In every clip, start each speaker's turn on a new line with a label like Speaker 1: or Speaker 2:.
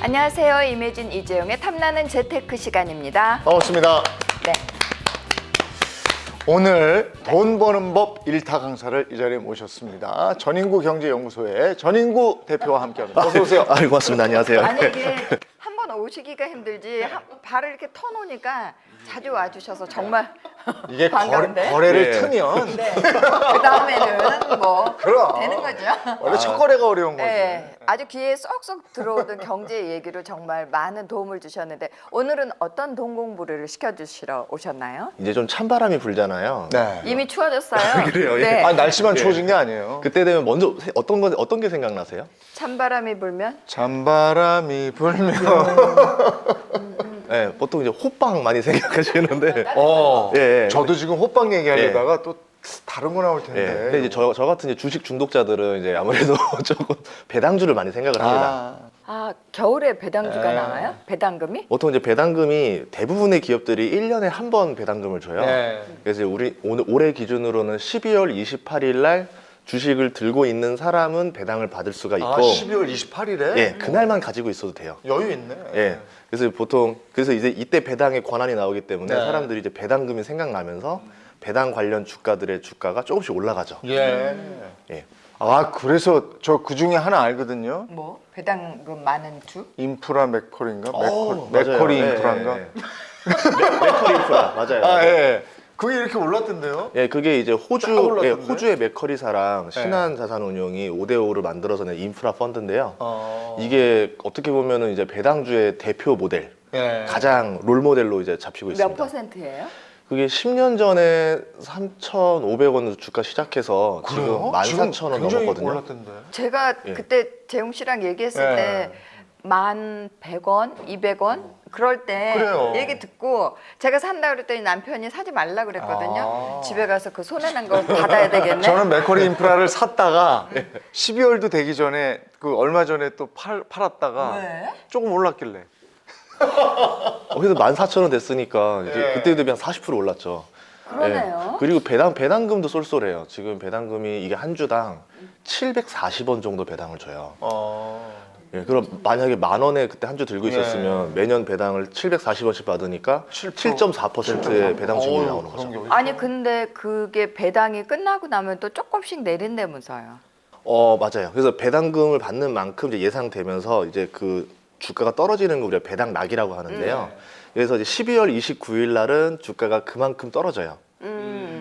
Speaker 1: 안녕하세요. 이매진 이재용의 탐나는 재테크 시간입니다.
Speaker 2: 반갑습니다.
Speaker 1: 네.
Speaker 2: 오늘 돈 버는 법 1타 강사를 이 자리에 모셨습니다. 전인구 경제연구소의 전인구 대표와 함께합니다. 어서 오세요.
Speaker 3: 고맙습니다. 안녕하세요.
Speaker 1: 아니 이게 한 번 오시기가 힘들지 발을 이렇게 터놓으니까 자주 와주셔서 정말
Speaker 2: 이게
Speaker 1: 반가운데.
Speaker 2: 거래를
Speaker 3: 네.
Speaker 2: 트면
Speaker 1: 네. 그 다음에는 뭐
Speaker 2: 그럼.
Speaker 1: 되는 거죠.
Speaker 2: 원래 첫 거래가 어려운 거지.
Speaker 1: 네, 아주 귀에 쏙쏙 들어오던 경제 얘기로 정말 많은 도움을 주셨는데 오늘은 어떤 돈 공부를 시켜주시러 오셨나요?
Speaker 3: 이제 좀 찬바람이 불잖아요.
Speaker 2: 네.
Speaker 1: 이미 추워졌어요.
Speaker 3: 그래요? 예.
Speaker 1: 네.
Speaker 2: 아, 날씨만
Speaker 3: 네.
Speaker 2: 추워진 게 아니에요.
Speaker 3: 그때 되면 먼저 어떤 게 생각나세요?
Speaker 1: 찬바람이 불면
Speaker 2: 찬바람이 불면
Speaker 3: 네, 보통 이제 호빵 많이 생각하시는데.
Speaker 2: 예,
Speaker 3: 예.
Speaker 2: 저도 지금 호빵 얘기하려다가 또 다른 거 나올
Speaker 3: 예.
Speaker 2: 텐데.
Speaker 3: 근데 이제 저 같은 이제 주식 중독자들은 이제 아무래도 조금 배당주를 많이 생각을 합니다.
Speaker 1: 아 겨울에 배당주가
Speaker 2: 네.
Speaker 1: 나와요? 배당금이?
Speaker 3: 보통 이제 배당금이 대부분의 기업들이 1년에 한 번 배당금을 줘요.
Speaker 2: 네.
Speaker 3: 그래서 올해 기준으로는 12월 28일 날 주식을 들고 있는 사람은 배당을 받을 수가 있고
Speaker 2: 12월 28일에
Speaker 3: 예, 그날만 가지고 있어도 돼요.
Speaker 2: 여유 있네.
Speaker 3: 예. 그래서 이제 이때 배당의 권한이 나오기 때문에
Speaker 2: 네.
Speaker 3: 사람들이 이제 배당금이 생각나면서 배당 관련 주가들의 주가가 조금씩 올라가죠.
Speaker 2: 예.
Speaker 3: 예.
Speaker 2: 아, 그래서 저 그 중에 하나 알거든요.
Speaker 1: 뭐 배당금 많은 주?
Speaker 2: 인프라 맥컬인가?
Speaker 3: 맞아요.
Speaker 2: 맥컬이
Speaker 3: 예,
Speaker 2: 인프라인가?
Speaker 3: 예, 예. 맥커리 인프라 맞아요.
Speaker 2: 아, 예. 그게 이렇게 올랐던데요?
Speaker 3: 예, 그게 이제
Speaker 2: 쫙 올랐던데?
Speaker 3: 호주의 맥커리사랑 신한자산운용이 5대5를 만들어서 낸 인프라 펀드인데요. 이게 어떻게 보면은 이제 배당주의 대표 모델,
Speaker 2: 예.
Speaker 3: 가장 롤 모델로 이제 잡히고
Speaker 1: 몇
Speaker 3: 있습니다.
Speaker 1: 퍼센트예요?
Speaker 3: 그게 10년 전에 3,500원으로 주가 시작해서
Speaker 2: 그래요?
Speaker 3: 지금 14,000원
Speaker 2: 굉장히
Speaker 3: 넘었거든요.
Speaker 2: 올랐던데.
Speaker 1: 제가
Speaker 3: 예.
Speaker 1: 그때 재용 씨랑 얘기했을
Speaker 2: 예.
Speaker 1: 때 1,100원, 200원 그럴 때
Speaker 2: 그래요.
Speaker 1: 얘기 듣고 제가 산다 그랬더니 남편이 사지 말라 그랬거든요.
Speaker 2: 아.
Speaker 1: 집에 가서 그 손해 난 거 받아야 되겠네.
Speaker 2: 저는 맥컬이 인프라를 샀다가 12월도 되기 전에 그 얼마 전에 또 팔았다가
Speaker 1: 왜?
Speaker 2: 조금 올랐길래.
Speaker 3: 그래서 14,000원 됐으니까 이제
Speaker 2: 예.
Speaker 3: 그때 대비 한 40% 올랐죠.
Speaker 1: 그러네요.
Speaker 3: 예. 그리고 배당금도 쏠쏠해요. 지금 배당금이 이게 한 주당 740원 정도 배당을 줘요. 예, 그럼 만약에 10,000원에 그때 한 주 들고 있었으면 매년 배당을 740원씩 받으니까 7.4%의 배당 수익이 나오는 거죠.
Speaker 1: 아니 근데 그게 배당이 끝나고 나면 또 조금씩 내린다면서요.
Speaker 3: 맞아요. 그래서 배당금을 받는 만큼 이제 예상되면서 이제 그 주가가 떨어지는 거 우리가 배당 낙이라고 하는데요. 그래서 이제 12월 29일 날은 주가가 그만큼 떨어져요.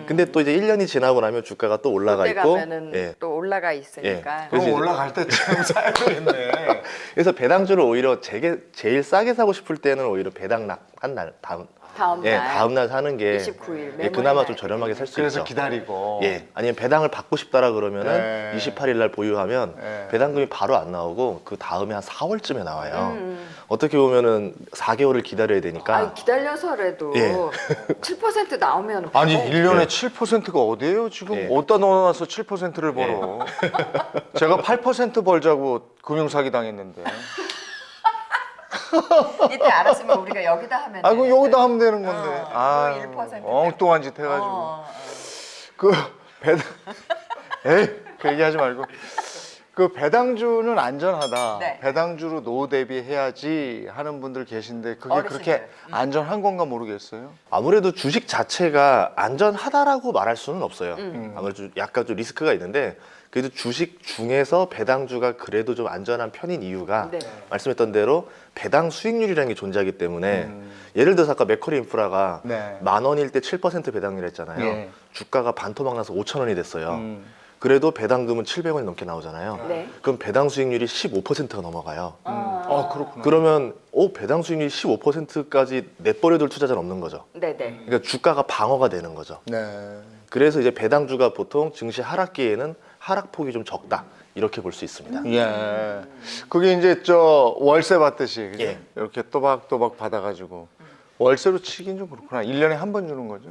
Speaker 3: 근데 또 이제 1년이 지나고 나면 주가가 또 올라가
Speaker 1: 그때
Speaker 3: 있고
Speaker 1: 가면은
Speaker 3: 예.
Speaker 1: 또 올라가 있으니까.
Speaker 3: 예.
Speaker 2: 그럼
Speaker 3: 그래서
Speaker 2: 올라갈 때쯤 사야겠네.
Speaker 3: 그래서 배당주를 오히려 제일 싸게 사고 싶을 때는 오히려 배당 낙한 날
Speaker 1: 다음
Speaker 3: 예,
Speaker 1: 날
Speaker 3: 다음 날 사는 게
Speaker 1: 29일
Speaker 3: 예, 그나마
Speaker 1: 메모리
Speaker 3: 좀 저렴하게 살 수
Speaker 2: 그래서
Speaker 3: 있죠.
Speaker 2: 기다리고.
Speaker 3: 예, 아니면 배당을 받고 싶다라 그러면은
Speaker 2: 네.
Speaker 3: 28일 날 보유하면
Speaker 2: 네.
Speaker 3: 배당금이 바로 안 나오고 그 다음에 한 4월쯤에 나와요. 어떻게 보면은 4개월을 기다려야 되니까
Speaker 1: 아니 기다려서라도
Speaker 3: 예.
Speaker 1: 7% 나오면
Speaker 2: 아니 1년에
Speaker 3: 예.
Speaker 2: 7%가 어디예요? 지금
Speaker 3: 예.
Speaker 2: 어디다 넣어놔서 7%를 벌어. 제가 8% 벌자고 금융사기 당했는데.
Speaker 1: 이때 알았으면 우리가 여기다 하면
Speaker 2: 아, 그럼
Speaker 1: 돼.
Speaker 2: 여기다 하면 되는 건데.
Speaker 1: 아,
Speaker 2: 아,
Speaker 1: 1%
Speaker 2: 엉뚱한 짓 해가지고. 그 배당, 에이, 그 얘기하지 말고. 그 배당주는 안전하다.
Speaker 1: 네.
Speaker 2: 배당주로 노후 대비해야지 하는 분들 계신데 그게
Speaker 1: 어르신들.
Speaker 2: 그렇게 안전한 건가 모르겠어요.
Speaker 3: 아무래도 주식 자체가 안전하다라고 말할 수는 없어요. 아무래도 약간 좀 리스크가 있는데 그래도 주식 중에서 배당주가 그래도 좀 안전한 편인 이유가
Speaker 1: 네.
Speaker 3: 말씀했던 대로 배당 수익률이라는 게 존재하기 때문에 예를 들어서 아까 맥커리 인프라가
Speaker 2: 네.
Speaker 3: 10,000원일 때 7% 배당률 했잖아요.
Speaker 2: 예.
Speaker 3: 주가가 반토막 나서 5,000원이 됐어요. 그래도 배당금은 700원이 넘게 나오잖아요.
Speaker 1: 네.
Speaker 3: 그럼 배당 수익률이 15%가 넘어가요.
Speaker 2: 그렇구나.
Speaker 3: 그러면 배당 수익률이 15%까지 내버려둘 투자자는 없는 거죠.
Speaker 1: 네네.
Speaker 3: 그러니까 주가가 방어가 되는 거죠.
Speaker 2: 네.
Speaker 3: 그래서 이제 배당주가 보통 증시 하락기에는 하락폭이 좀 적다 이렇게 볼 수 있습니다.
Speaker 2: 예. 그게 이제 저 월세 받듯이 그죠?
Speaker 3: 예.
Speaker 2: 이렇게 또박또박 받아가지고 월세로 치긴 좀 그렇구나. 1년에 한 번 주는 거죠.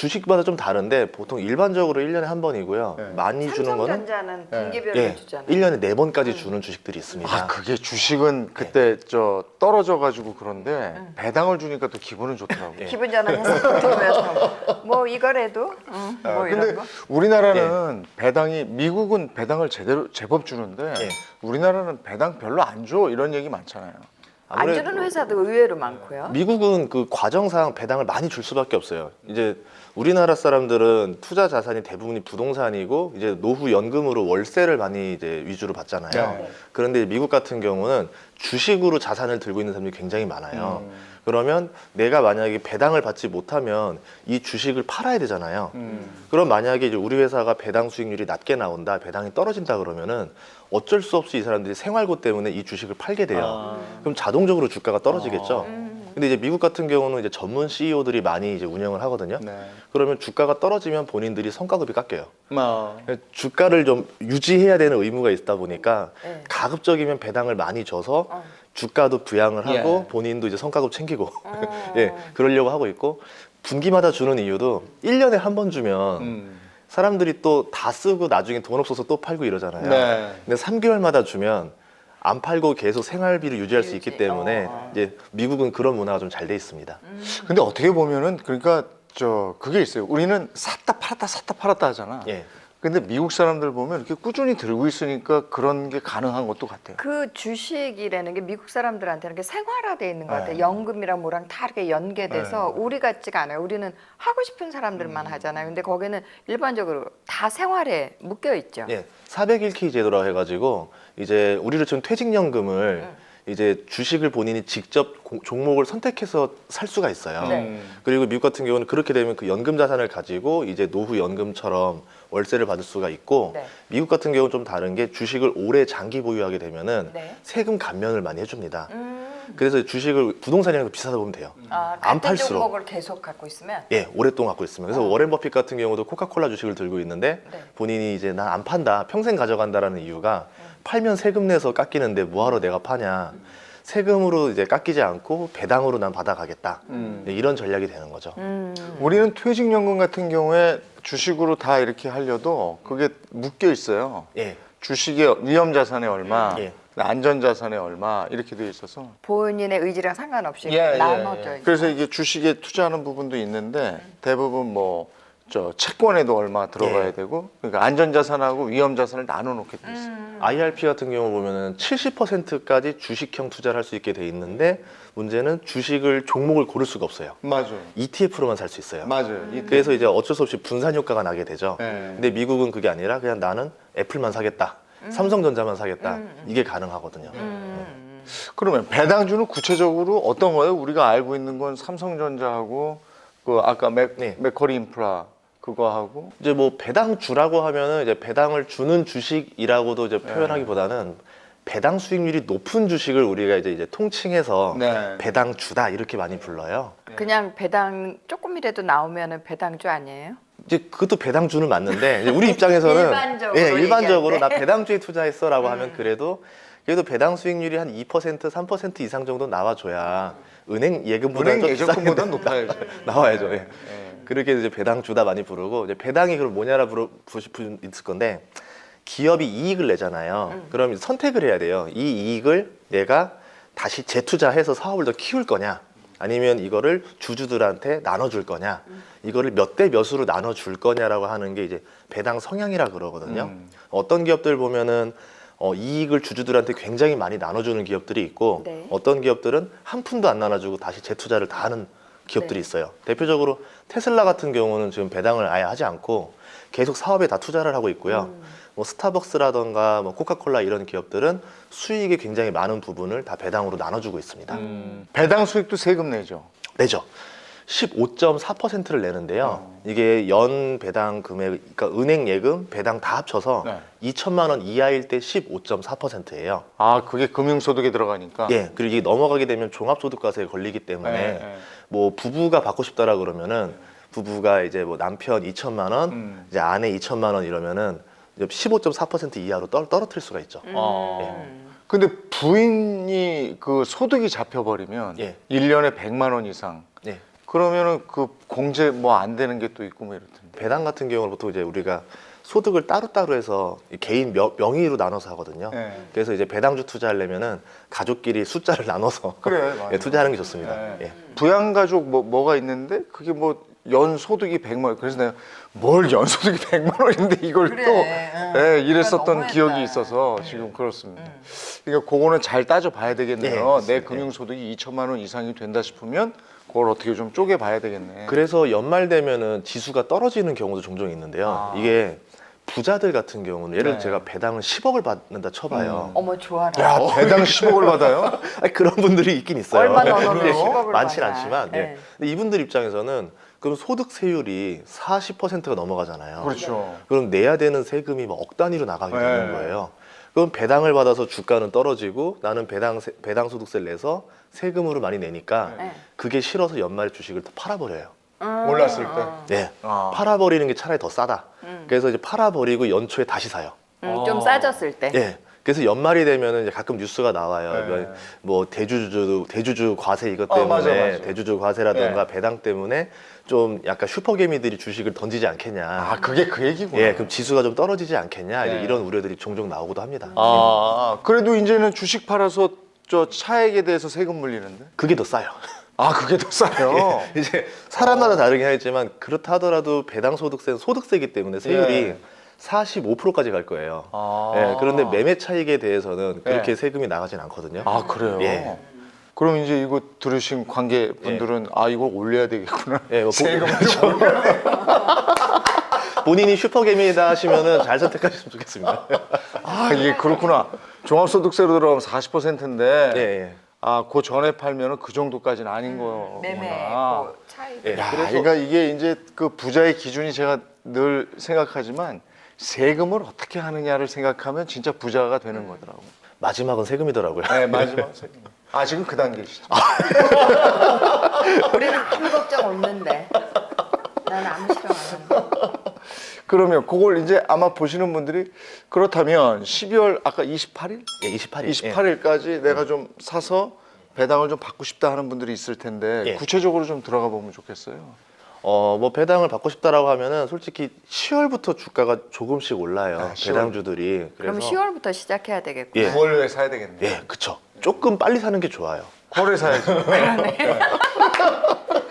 Speaker 3: 주식마다 좀 다른데 보통 일반적으로 1년에 한 번이고요.
Speaker 2: 네.
Speaker 3: 많이 주는 거는
Speaker 1: 삼성전자는
Speaker 2: 네.
Speaker 1: 분기별로
Speaker 3: 예,
Speaker 1: 주잖아요.
Speaker 3: 1년에 4번까지 주는 주식들이 있습니다.
Speaker 2: 아, 그게 주식은 그때 저 떨어져 가지고 그런데 배당을 주니까 또 기분은 좋더라고요.
Speaker 3: 예.
Speaker 1: 기분 전환해서 들으면서 뭐 이거라도 뭐 이런
Speaker 2: 근데
Speaker 1: 거.
Speaker 2: 우리나라는 배당이 미국은 배당을 제법 주는데
Speaker 3: 예.
Speaker 2: 우리나라는 배당 별로 안 줘 이런 얘기 많잖아요.
Speaker 1: 안
Speaker 3: 아무래도
Speaker 1: 주는 회사도 의외로 많고요.
Speaker 3: 미국은 그 과정상 배당을 많이 줄 수밖에 없어요. 이제 우리나라 사람들은 투자 자산이 대부분이 부동산이고 이제 노후 연금으로 월세를 많이 이제 위주로 받잖아요.
Speaker 2: 네.
Speaker 3: 그런데 미국 같은 경우는 주식으로 자산을 들고 있는 사람들이 굉장히 많아요. 그러면 내가 만약에 배당을 받지 못하면 이 주식을 팔아야 되잖아요. 그럼 만약에 이제 우리 회사가 배당 수익률이 낮게 나온다, 배당이 떨어진다 그러면은 어쩔 수 없이 이 사람들이 생활고 때문에 이 주식을 팔게 돼요. 그럼 자동적으로 주가가 떨어지겠죠. 근데 이제 미국 같은 경우는 이제 전문 CEO들이 많이 이제 운영을 하거든요.
Speaker 2: 네.
Speaker 3: 그러면 주가가 떨어지면 본인들이 성과급이 깎여요.
Speaker 2: 뭐.
Speaker 3: 주가를 좀 유지해야 되는 의무가 있다 보니까
Speaker 1: 네.
Speaker 3: 가급적이면 배당을 많이 줘서 주가도 부양을 하고
Speaker 2: 예.
Speaker 3: 본인도 이제 성과급 챙기고 예, 그러려고 하고 있고 분기마다 주는 이유도 1년에 한 번 주면 사람들이 또 다 쓰고 나중에 돈 없어서 또 팔고 이러잖아요.
Speaker 2: 네.
Speaker 3: 근데 3개월마다 주면 안 팔고 계속 생활비를 유지할 수 있기 때문에 이제 미국은 그런 문화가 좀 잘 돼 있습니다.
Speaker 2: 근데 어떻게 보면은 그러니까 저 그게 있어요. 우리는 샀다 팔았다 하잖아.
Speaker 3: 예.
Speaker 2: 근데 미국 사람들 보면 이렇게 꾸준히 들고 있으니까 그런 게 가능한 것도 같아요.
Speaker 1: 그 주식이라는 게 미국 사람들한테는 게 생활화돼 있는 것 같아요.
Speaker 2: 네.
Speaker 1: 연금이랑 뭐랑 다 이렇게 연계돼서 우리 같지가 않아요. 우리는 하고 싶은 사람들만 하잖아요. 근데 거기는 일반적으로 다 생활에 묶여 있죠.
Speaker 3: 예, 401k 제도라고 해가지고 이제 우리로 치면 퇴직연금을 이제 주식을 본인이 직접 종목을 선택해서 살 수가 있어요.
Speaker 1: 네.
Speaker 3: 그리고 미국 같은 경우는 그렇게 되면 그 연금 자산을 가지고 이제 노후 연금처럼 월세를 받을 수가 있고
Speaker 1: 네.
Speaker 3: 미국 같은 경우는 좀 다른 게 주식을 오래 장기 보유하게 되면은
Speaker 1: 네.
Speaker 3: 세금 감면을 많이 해줍니다. 그래서 주식을 부동산이랑 비슷하다 보면 돼요.
Speaker 1: 아,
Speaker 3: 안
Speaker 1: 같은
Speaker 3: 팔수록.
Speaker 1: 종목을 계속 갖고 있으면
Speaker 3: 예, 오랫동안 갖고 있으면. 그래서 워렌 버핏 같은 경우도 코카콜라 주식을 들고 있는데
Speaker 1: 네.
Speaker 3: 본인이 이제 난 안 판다, 평생 가져간다라는 이유가 팔면 세금 내서 깎이는데 뭐하러 내가 파냐. 세금으로 이제 깎이지 않고 배당으로 난 받아가겠다. 네, 이런 전략이 되는 거죠.
Speaker 2: 우리는 퇴직연금 같은 경우에 주식으로 다 이렇게 하려도 그게 묶여 있어요.
Speaker 3: 예,
Speaker 2: 주식의 위험 자산에 얼마,
Speaker 3: 예.
Speaker 2: 안전 자산에 얼마 이렇게 돼 있어서.
Speaker 1: 본인의 의지랑 상관없이
Speaker 2: 예,
Speaker 1: 나눠져 있고.
Speaker 2: 그래서 이게 주식에 투자하는 부분도 있는데 대부분 뭐 저 채권에도 얼마 들어가야
Speaker 3: 예.
Speaker 2: 되고 그러니까 안전 자산하고 위험 자산을 나눠 놓게 돼 있어요.
Speaker 3: IRP 같은 경우 보면은 70%까지 주식형 투자를 할 수 있게 돼 있는데 문제는 주식을 종목을 고를 수가 없어요.
Speaker 2: 맞아요.
Speaker 3: ETF로만 살 수 있어요.
Speaker 2: 맞아요.
Speaker 3: 그래서 이제 어쩔 수 없이 분산 효과가 나게 되죠.
Speaker 2: 네.
Speaker 3: 근데 미국은 그게 아니라 그냥 나는 애플만 사겠다. 삼성전자만 사겠다. 이게 가능하거든요.
Speaker 2: 그러면 배당주는 구체적으로 어떤 거예요? 우리가 알고 있는 건 삼성전자하고 그 아까
Speaker 3: 네.
Speaker 2: 맥커리 인프라 그거 하고
Speaker 3: 이제 뭐 배당 주라고 하면은 이제 배당을 주는 주식이라고도 이제 표현하기보다는 배당 수익률이 높은 주식을 우리가 이제 통칭해서
Speaker 2: 네.
Speaker 3: 배당 주다 이렇게 많이 불러요.
Speaker 1: 그냥 배당 조금이라도 나오면은 배당주 아니에요?
Speaker 3: 이제 그것도 배당주는 맞는데 이제 우리 입장에서는
Speaker 1: 일반적으로
Speaker 3: 예, 일반적으로
Speaker 1: 얘기할
Speaker 3: 나 배당주에 투자했어라고 하면 그래도 배당 수익률이 한 2%, 3% 이상 정도 나와줘야 은행 예금보다
Speaker 2: 은행
Speaker 3: 좀
Speaker 2: 예적금보다
Speaker 3: 비싸게
Speaker 2: 높아야죠.
Speaker 3: 나와야죠. 예. 그렇게 이제 배당 주다 많이 부르고 이제 배당이 그럼 뭐냐라 부르실 분 있을 건데 기업이 이익을 내잖아요. 그럼 선택을 해야 돼요. 이 이익을 내가 다시 재투자해서 사업을 더 키울 거냐, 아니면 이거를 주주들한테 나눠줄 거냐, 이거를 몇 대 몇으로 나눠줄 거냐라고 하는 게 이제 배당 성향이라 그러거든요. 어떤 기업들 보면은 이익을 주주들한테 굉장히 많이 나눠주는 기업들이 있고
Speaker 1: 네.
Speaker 3: 어떤 기업들은 한 푼도 안 나눠주고 다시 재투자를 다 하는 기업들이
Speaker 1: 네.
Speaker 3: 있어요. 대표적으로 테슬라 같은 경우는 지금 배당을 아예 하지 않고 계속 사업에 다 투자를 하고 있고요. 뭐 스타벅스라던가 뭐 코카콜라 이런 기업들은 수익의 굉장히 많은 부분을 다 배당으로 나눠주고 있습니다.
Speaker 2: 배당 수익도 세금 내죠.
Speaker 3: 내죠. 15.4%를 내는데요. 이게 연 배당 금액, 그러니까 은행 예금, 배당 다 합쳐서
Speaker 2: 네.
Speaker 3: 2천만 원 이하일 때 15.4%예요.
Speaker 2: 아 그게 금융소득에 들어가니까.
Speaker 3: 예, 그리고 이게 넘어가게 되면 종합소득과세에 걸리기 때문에
Speaker 2: 네.
Speaker 3: 뭐 부부가 받고 싶다라 그러면은 부부가 이제 뭐 남편 2천만 원, 이제 아내 2천만 원 이러면은 이제 15.4% 이하로 떨어뜨릴 수가 있죠.
Speaker 2: 근데 부인이 그 소득이 잡혀버리면
Speaker 3: 예.
Speaker 2: 1년에 100만 원 이상
Speaker 3: 예.
Speaker 2: 그러면은 그 공제 뭐 안 되는 게 또 있고 뭐 이렇던데.
Speaker 3: 배당 같은 경우는 보통 이제 우리가 소득을 따로따로 해서 개인 명의로 나눠서 하거든요.
Speaker 2: 네.
Speaker 3: 그래서 이제 배당주 투자하려면은 가족끼리 숫자를 나눠서
Speaker 2: 그래, 맞아.
Speaker 3: 예, 투자하는 게 좋습니다.
Speaker 2: 네.
Speaker 3: 예.
Speaker 2: 부양가족 뭐가 있는데 그게 뭐 연소득이 100만 원. 그래서 내가 뭘 연소득이 100만 원인데 이걸
Speaker 1: 그래,
Speaker 2: 또
Speaker 1: 응.
Speaker 2: 예, 이랬었던
Speaker 1: 너무했다.
Speaker 2: 기억이 있어서 지금 그렇습니다. 그러니까 그거는 잘 따져 봐야 되겠네요.
Speaker 3: 네,
Speaker 2: 내
Speaker 3: 맞습니다.
Speaker 2: 금융소득이 2천만 원 이상이 된다 싶으면 그걸 어떻게 좀 쪼개 봐야 되겠네.
Speaker 3: 그래서 연말 되면은 지수가 떨어지는 경우도 종종 있는데요.
Speaker 2: 아.
Speaker 3: 이게 부자들 같은 경우는 예를 들어
Speaker 2: 네.
Speaker 3: 제가 배당을 10억을 받는다 쳐봐요.
Speaker 1: 어머 좋아라.
Speaker 2: 야, 배당 10억을 받아요?
Speaker 3: 아니, 그런 분들이 있긴 있어요.
Speaker 1: 얼마 넣어놓으면
Speaker 3: 근데
Speaker 1: 10억을
Speaker 3: 많진
Speaker 1: 받나.
Speaker 3: 않지만.
Speaker 1: 네.
Speaker 3: 예. 근데 이분들 입장에서는 그럼 소득세율이 40%가 넘어가잖아요.
Speaker 2: 그렇죠.
Speaker 3: 그럼 내야 되는 세금이 막 억 단위로 나가게 되는
Speaker 2: 네.
Speaker 3: 거예요. 그럼 배당을 받아서 주가는 떨어지고 나는 배당 소득세를 내서 세금으로 많이 내니까
Speaker 1: 네.
Speaker 3: 그게 싫어서 연말에 주식을 다 팔아버려요.
Speaker 2: 몰랐을 때.
Speaker 3: 네.
Speaker 2: 아.
Speaker 3: 팔아버리는 게 차라리 더 싸다. 그래서 이제 팔아버리고 연초에 다시 사요.
Speaker 1: 좀 싸졌을 때.
Speaker 3: 예. 그래서 연말이 되면은 이제 가끔 뉴스가 나와요.
Speaker 2: 네.
Speaker 3: 뭐 대주주 과세 이것
Speaker 2: 아,
Speaker 3: 때문에
Speaker 2: 맞아.
Speaker 3: 대주주 과세라든가
Speaker 2: 네.
Speaker 3: 배당 때문에 좀 약간 슈퍼개미들이 주식을 던지지 않겠냐.
Speaker 2: 아, 그게 그 얘기구나.
Speaker 3: 예, 그럼 지수가 좀 떨어지지 않겠냐. 이제
Speaker 2: 네.
Speaker 3: 이런 우려들이 종종 나오기도 합니다.
Speaker 2: 아, 그래도 이제는 주식 팔아서 저 차액에 대해서 세금 물리는데?
Speaker 3: 그게 더 싸요.
Speaker 2: 아, 그게 더 싸요?
Speaker 3: 이제 사람마다 다르긴 하겠지만 그렇다 하더라도 배당 소득세는 소득세이기 때문에 세율이
Speaker 2: 네.
Speaker 3: 45%까지 갈 거예요.
Speaker 2: 아.
Speaker 3: 예, 그런데 매매 차익에 대해서는 그렇게
Speaker 2: 네.
Speaker 3: 세금이 나가진 않거든요.
Speaker 2: 아, 그래요?
Speaker 3: 예.
Speaker 2: 그럼 이제 이거 들으신 관계분들은 아, 이걸 올려야 되겠구나.
Speaker 3: 예, 뭐
Speaker 2: 세금을
Speaker 3: 본인이 슈퍼개미다 하시면은 잘 선택하셨으면 좋겠습니다.
Speaker 2: 아, 이게 그렇구나. 종합소득세로 들어가면 40%인데
Speaker 3: 예, 예.
Speaker 2: 아, 그 전에 팔면은 그 정도까지는 아닌 거구나.
Speaker 1: 매매 그 차이.
Speaker 3: 예.
Speaker 2: 야,
Speaker 3: 그래서-
Speaker 2: 그러니까 이게 이제 그 부자의 기준이 제가 늘 생각하지만 세금을 어떻게 하느냐를 생각하면 진짜 부자가 되는 거더라고.
Speaker 3: 마지막은 세금이더라고요.
Speaker 2: 네, 마지막 세금. 아, 지금 그 단계시죠.
Speaker 1: 우리는 아무 걱정 없는데. 나는 아무 실험 안 한다.
Speaker 2: 그러면 그걸 이제 아마 보시는 분들이 그렇다면 12월 아까 28일?
Speaker 3: 예, 28일.
Speaker 2: 28일까지 내가 좀 사서 배당을 좀 받고 싶다 하는 분들이 있을 텐데
Speaker 3: 예.
Speaker 2: 구체적으로 좀 들어가 보면 좋겠어요.
Speaker 3: 뭐 배당을 받고 싶다라고 하면은 솔직히 10월부터 주가가 조금씩 올라요.
Speaker 2: 아, 10월.
Speaker 3: 배당주들이.
Speaker 1: 그럼
Speaker 2: 네.
Speaker 1: 10월부터 시작해야 되겠구나.
Speaker 3: 예.
Speaker 2: 9월에 사야 되겠네.
Speaker 3: 예, 그쵸. 조금 빨리 사는 게 좋아요.
Speaker 2: 9월에 사야지.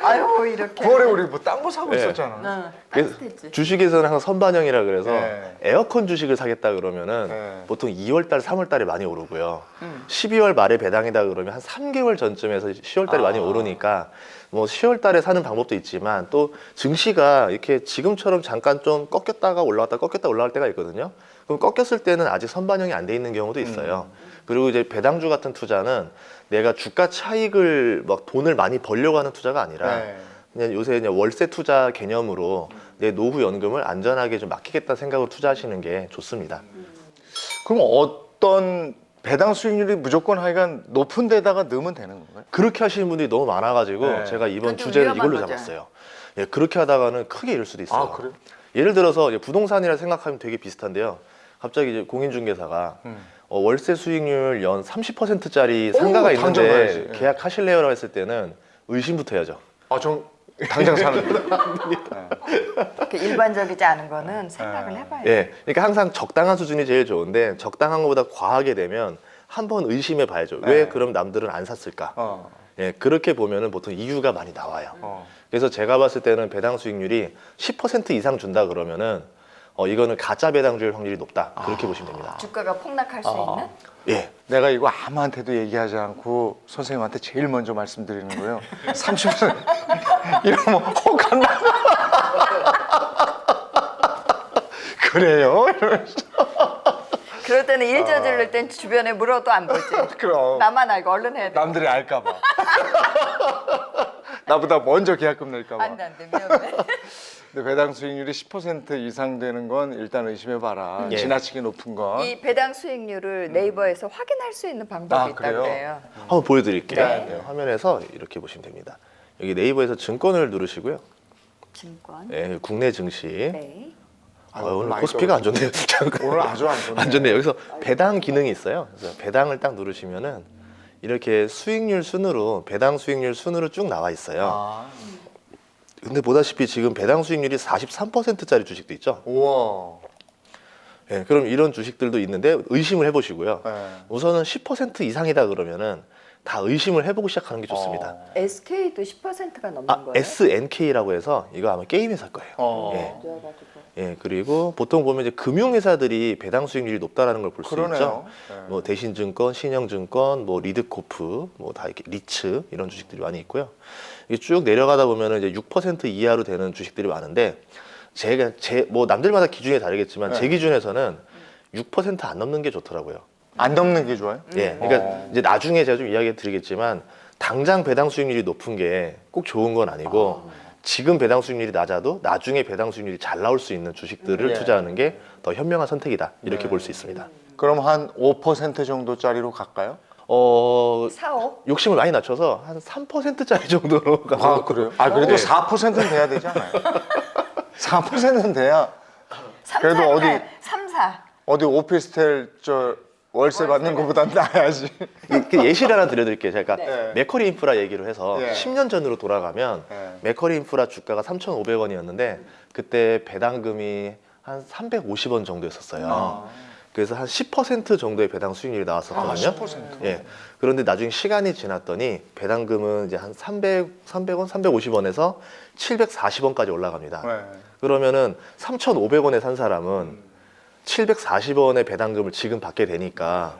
Speaker 1: 아유 이렇게.
Speaker 2: 9월에 우리 뭐 딴 거 사고
Speaker 3: 예.
Speaker 2: 있었잖아.
Speaker 1: 응,
Speaker 3: 그래서
Speaker 1: 따뜻했지.
Speaker 3: 주식에서는 항상 선반영이라 그래서
Speaker 2: 네.
Speaker 3: 에어컨 주식을 사겠다 그러면은
Speaker 2: 네.
Speaker 3: 보통 2월달, 3월달에 많이 오르고요. 12월 말에 배당이다 그러면 한 3개월 전쯤에서 10월달에 많이 오르니까 뭐 10월달에 사는 방법도 있지만 또 증시가 이렇게 지금처럼 잠깐 좀 꺾였다가 올라왔다 꺾였다 올라갈 때가 있거든요. 그럼 꺾였을 때는 아직 선반영이 안 돼 있는 경우도 있어요. 그리고 이제 배당주 같은 투자는 내가 주가 차익을 막 돈을 많이 벌려고 하는 투자가 아니라
Speaker 2: 네.
Speaker 3: 그냥 요새 그냥 월세 투자 개념으로 내 노후 연금을 안전하게 좀 맡기겠다 생각으로 투자하시는 게 좋습니다.
Speaker 2: 그럼 어떤 배당 수익률이 무조건 하여간 높은 데다가 넣으면 되는 건가요?
Speaker 3: 그렇게 하시는 분들이 너무 많아가지고
Speaker 2: 네.
Speaker 3: 제가 이번
Speaker 1: 그건 좀
Speaker 3: 주제를
Speaker 1: 위험한
Speaker 3: 이걸로
Speaker 1: 거죠.
Speaker 3: 잡았어요. 예, 그렇게 하다가는 크게 잃을 수도 있어요.
Speaker 2: 아, 그래요?
Speaker 3: 예를 들어서 이제 부동산이라 생각하면 되게 비슷한데요. 갑자기 이제 공인중개사가 월세 수익률 연 30%짜리 상가가
Speaker 2: 당장
Speaker 3: 있는데
Speaker 2: 가야지. 예.
Speaker 3: 계약하실래요라고 했을 때는 의심부터 해야죠.
Speaker 2: 아, 전 당장 사는 거.
Speaker 1: 이렇게 일반적이지 않은 거는 생각을 해봐야 돼.
Speaker 3: 예, 그러니까 항상 적당한 수준이 제일 좋은데 적당한 것보다 과하게 되면 한번 의심해 봐야죠. 왜
Speaker 2: 네.
Speaker 3: 그럼 남들은 안 샀을까?
Speaker 2: 어.
Speaker 3: 예, 그렇게 보면은 보통 이유가 많이 나와요.
Speaker 2: 어.
Speaker 3: 그래서 제가 봤을 때는 배당 수익률이 10% 이상 준다 그러면은 이거는 가짜 배당주일 확률이 높다. 그렇게 보시면 됩니다.
Speaker 1: 주가가 폭락할 수 있는?
Speaker 3: 예.
Speaker 2: 내가 이거 아무한테도 얘기하지 않고 선생님한테 제일 먼저 말씀드리는 거예요. 30% 이러면 혹한다. 그래요? 이러면서.
Speaker 1: 그럴 때는 일 저지를 땐 주변에 물어도 안 보지.
Speaker 2: 그럼
Speaker 1: 나만 알고 얼른 해야 돼.
Speaker 2: 남들이 알까봐. 나보다 먼저 계약금 낼까봐.
Speaker 1: 안 돼, 안 돼. 위험해.
Speaker 2: 근데 배당 수익률이 10% 이상 되는 건 일단 의심해봐라.
Speaker 3: 예.
Speaker 2: 지나치게 높은 건.
Speaker 1: 이 배당 수익률을 네이버에서 확인할 수 있는 방법이
Speaker 2: 아,
Speaker 1: 있다고
Speaker 2: 그래요?
Speaker 1: 그래요.
Speaker 3: 한번 보여드릴게요.
Speaker 1: 네.
Speaker 3: 예, 화면에서 이렇게 보시면 됩니다. 여기 네이버에서 증권을 누르시고요.
Speaker 1: 증권.
Speaker 3: 예, 국내 증시.
Speaker 1: 네.
Speaker 3: 오늘
Speaker 2: 많이
Speaker 3: 코스피가 안 좋네요.
Speaker 2: 오늘 아주 안 좋네.
Speaker 3: 안 좋네요. 여기서 배당 기능이 있어요. 그래서 배당을 딱 누르시면은 이렇게 수익률 순으로 배당 수익률 순으로 쭉 나와 있어요.
Speaker 2: 아,
Speaker 3: 근데 보다시피 지금 배당 수익률이 43%짜리 주식도 있죠.
Speaker 2: 우와.
Speaker 3: 예, 그럼 이런 주식들도 있는데 의심을 해보시고요.
Speaker 2: 네.
Speaker 3: 우선은 10% 이상이다 그러면은 다 의심을 해보고 시작하는 게 좋습니다.
Speaker 1: SK도 10%가 넘는
Speaker 3: 아,
Speaker 1: 거예요?
Speaker 3: SNK라고 해서 이거 아마 게임 회사 거예요. 예, 그리고 보통 보면 이제 금융회사들이 배당 수익률이 높다라는 걸 볼 수 있죠.
Speaker 2: 그러네요. 네.
Speaker 3: 뭐 대신증권, 신영증권, 뭐 리드코프, 뭐 다 이렇게 리츠 이런 주식들이 많이 있고요. 이게 쭉 내려가다 보면은 이제 6% 이하로 되는 주식들이 많은데 뭐 남들마다 기준이 다르겠지만 제
Speaker 2: 네.
Speaker 3: 기준에서는 6%안 넘는 게 좋더라고요.
Speaker 2: 안 넘는 게 좋아요?
Speaker 3: 예, 그러니까 이제 나중에 제가 좀 이야기 드리겠지만 당장 배당 수익률이 높은 게 꼭 좋은 건 아니고 지금 배당 수익률이 낮아도 나중에 배당 수익률이 잘 나올 수 있는 주식들을
Speaker 2: 예.
Speaker 3: 투자하는 게 더 현명한 선택이다 이렇게
Speaker 2: 네.
Speaker 3: 볼 수 있습니다.
Speaker 2: 그럼 한 5% 정도짜리로 갈까요?
Speaker 1: 4, 5?
Speaker 3: 욕심을 많이 낮춰서 한 3%짜리 정도로 가서
Speaker 2: 아, 그래요? 아, 그래도
Speaker 3: 네.
Speaker 2: 4%는 돼야 되지 않아요? 4%는 돼야
Speaker 1: 3,
Speaker 2: 그래도
Speaker 1: 4,
Speaker 2: 어디-
Speaker 1: 3, 4.
Speaker 2: 어디 오피스텔 저 월세 받는 것보단 나아야지.
Speaker 3: 그 예시를 하나 드려드릴게요. 제가
Speaker 2: 네.
Speaker 3: 맥커리 인프라 얘기를 해서
Speaker 2: 예.
Speaker 3: 10년 전으로 돌아가면
Speaker 2: 네.
Speaker 3: 맥커리 인프라 주가가 3,500원이었는데 그때 배당금이 한 350원 정도였었어요.
Speaker 2: 아.
Speaker 3: 그래서 한 10% 정도의 배당 수익률이 나왔었거든요.
Speaker 2: 10%.
Speaker 3: 예. 그런데 나중에 시간이 지났더니 배당금은 이제 한 300원, 350원에서 740원까지 올라갑니다.
Speaker 2: 네.
Speaker 3: 그러면은 3,500원에 산 사람은 740원의 배당금을 지금 받게 되니까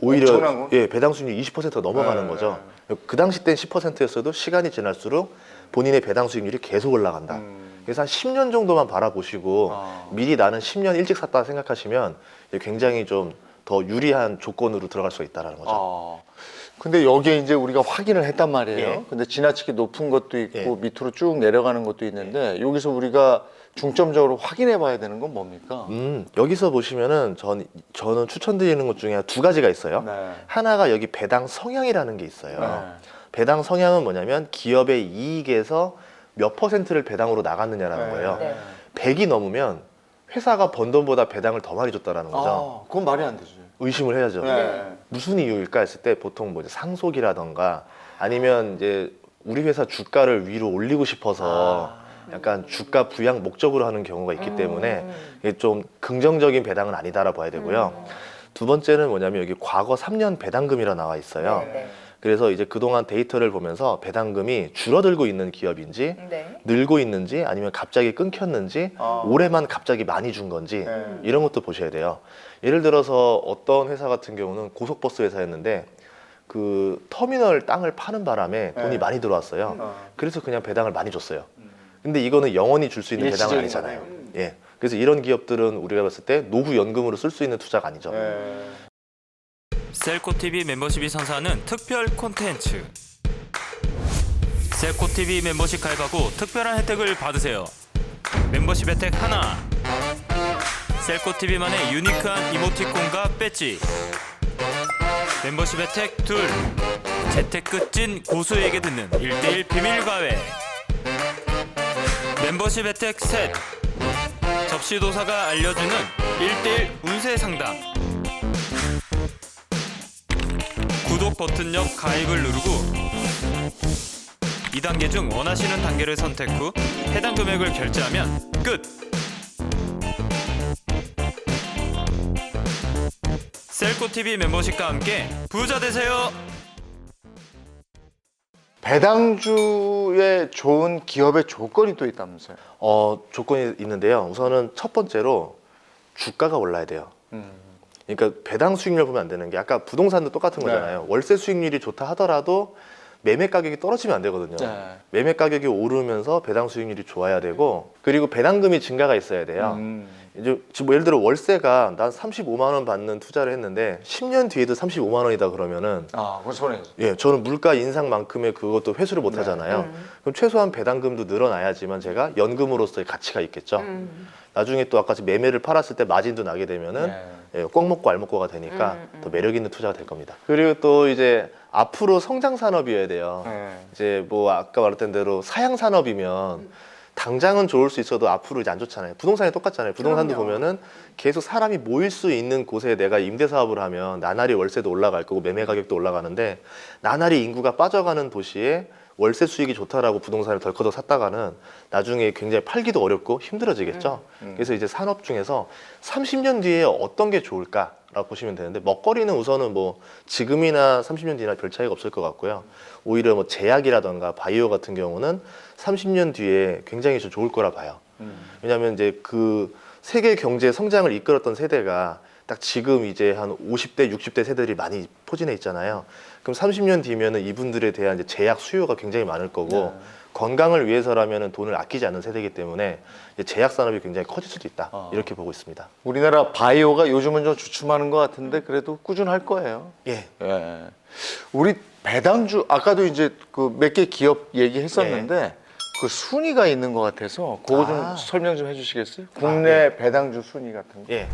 Speaker 3: 오히려
Speaker 2: 엄청난 거?
Speaker 3: 예, 배당 수익률이 20%가 넘어가는
Speaker 2: 네,
Speaker 3: 거죠. 그 당시 땐 10%였어도 시간이 지날수록 본인의 배당 수익률이 계속 올라간다. 그래서 한 10년 정도만 바라보시고 미리 나는 10년 일찍 샀다 생각하시면 굉장히 좀 더 유리한 조건으로 들어갈 수 있다는 거죠.
Speaker 2: 근데 여기에 이제 우리가 확인을 했단 말이에요.
Speaker 3: 예.
Speaker 2: 근데 지나치게 높은 것도 있고
Speaker 3: 예.
Speaker 2: 밑으로 쭉 내려가는 것도 있는데 여기서 우리가 중점적으로 확인해 봐야 되는 건 뭡니까?
Speaker 3: 여기서 보시면은 저는 추천드리는 것 중에 두 가지가 있어요.
Speaker 2: 네.
Speaker 3: 하나가 여기 배당 성향이라는 게 있어요.
Speaker 2: 네.
Speaker 3: 배당 성향은 뭐냐면 기업의 이익에서 몇 %를 배당으로 나갔느냐라는 거예요.
Speaker 1: 네.
Speaker 3: 100이 넘으면 회사가 번 돈보다 배당을 더 많이 줬다라는 거죠.
Speaker 2: 그건 말이 안 되지.
Speaker 3: 의심을 해야죠.
Speaker 2: 네.
Speaker 3: 무슨 이유일까 했을 때 보통 뭐 이제 상속이라던가 아니면 이제 우리 회사 주가를 위로 올리고 싶어서 약간 주가 부양 목적으로 하는 경우가 있기 때문에 이게 좀 긍정적인 배당은 아니다라 봐야 되고요. 두 번째는 뭐냐면 여기 과거 3년 배당금이라 나와 있어요.
Speaker 1: 네.
Speaker 3: 그래서 이제 그동안 데이터를 보면서 배당금이 줄어들고 있는 기업인지
Speaker 1: 네.
Speaker 3: 늘고 있는지 아니면 갑자기 끊겼는지 올해만 갑자기 많이 준 건지
Speaker 2: 네.
Speaker 3: 이런 것도 보셔야 돼요. 예를 들어서 어떤 회사 같은 경우는 고속버스 회사였는데 그 터미널 땅을 파는 바람에 돈이
Speaker 2: 네.
Speaker 3: 많이 들어왔어요. 그래서 그냥 배당을 많이 줬어요. 근데 이거는 영원히 줄 수 있는 배당은
Speaker 2: 일시적인
Speaker 3: 아니잖아요. 예. 그래서 이런 기업들은 우리가 봤을 때 노후 연금으로 쓸 수 있는 투자가 아니죠.
Speaker 2: 네.
Speaker 4: 셀코TV 멤버십이 선사하는 특별 콘텐츠 셀코TV 멤버십 가입하고 특별한 혜택을 받으세요. 멤버십 혜택 하나, 셀코TV만의 유니크한 이모티콘과 배지. 멤버십 혜택 둘, 재테크 찐 고수에게 듣는 1대1 비밀 과외. 멤버십 혜택 셋, 접시도사가 알려주는 1대1 운세 상담. 구독 버튼 옆 가입을 누르고 2단계 중 원하시는 단계를 선택 후 해당 금액을 결제하면 끝! 셀코TV 멤버십과 함께 부자 되세요!
Speaker 2: 배당주에 좋은 기업의 조건이 또 있다면서요?
Speaker 3: 조건이 있는데요. 우선은 첫 번째로 주가가 올라야 돼요. 그러니까 배당 수익률 보면 안 되는 게 아까 부동산도 똑같은 거잖아요. 월세 수익률이 좋다 하더라도 매매 가격이 떨어지면 안 되거든요.
Speaker 2: 네.
Speaker 3: 매매 가격이 오르면서 배당 수익률이 좋아야 되고 그리고 배당금이 증가가 있어야 돼요. 이제 지금 뭐 예를 들어 월세가 난 35만 원 받는 투자를 했는데 10년 뒤에도 35만 원이다 그러면은
Speaker 2: 그건 손해죠.
Speaker 3: 예, 저는 물가 인상만큼의 그것도 회수를 못 하잖아요. 그럼 최소한 배당금도 늘어나야지만 제가 연금으로서의 가치가 있겠죠. 나중에 또 아까 매매를 팔았을 때 마진도 나게 되면은 예, 꽉 먹고 알 먹고가 되니까 더 매력 있는 투자가 될 겁니다. 그리고 또 이제 앞으로 성장 산업이어야 돼요. 이제 뭐 아까 말했던 대로 사양 산업이면 당장은 좋을 수 있어도 앞으로 이제 안 좋잖아요. 부동산이 똑같잖아요. 부동산도
Speaker 1: 그럼요.
Speaker 3: 보면은 계속 사람이 모일 수 있는 곳에 내가 임대 사업을 하면 나날이 월세도 올라갈 거고 매매 가격도 올라가는데 나날이 인구가 빠져가는 도시에 월세 수익이 좋다라고 부동산을 덜커덕 샀다가는 나중에 굉장히 팔기도 어렵고 힘들어지겠죠. 그래서 이제 산업 중에서 30년 뒤에 어떤 게 좋을까라고 보시면 되는데 먹거리는 우선은 뭐 지금이나 30년 뒤나 별 차이가 없을 것 같고요. 오히려 뭐 제약이라던가 바이오 같은 경우는 30년 뒤에 굉장히 좀 좋을 거라 봐요. 왜냐하면 이제 그 세계 경제 성장을 이끌었던 세대가 딱 지금 이제 한 50대, 60대 세대들이 많이 포진해 있잖아요. 그럼 30년 뒤면은 이분들에 대한 이제 제약 수요가 굉장히 많을 거고 건강을 위해서라면은 돈을 아끼지 않는 세대이기 때문에 이제 제약 산업이 굉장히 커질 수도 있다. 이렇게 보고 있습니다.
Speaker 2: 우리나라 바이오가 요즘은 좀 주춤하는 것 같은데 그래도 꾸준할 거예요.
Speaker 3: 예.
Speaker 2: 예. 우리 배당주 아까도 이제 그 몇 개 기업 얘기했었는데 그 순위가 있는 것 같아서 그거 좀 설명 좀 해주시겠어요? 국내 배당주 순위 같은 거.
Speaker 3: 예.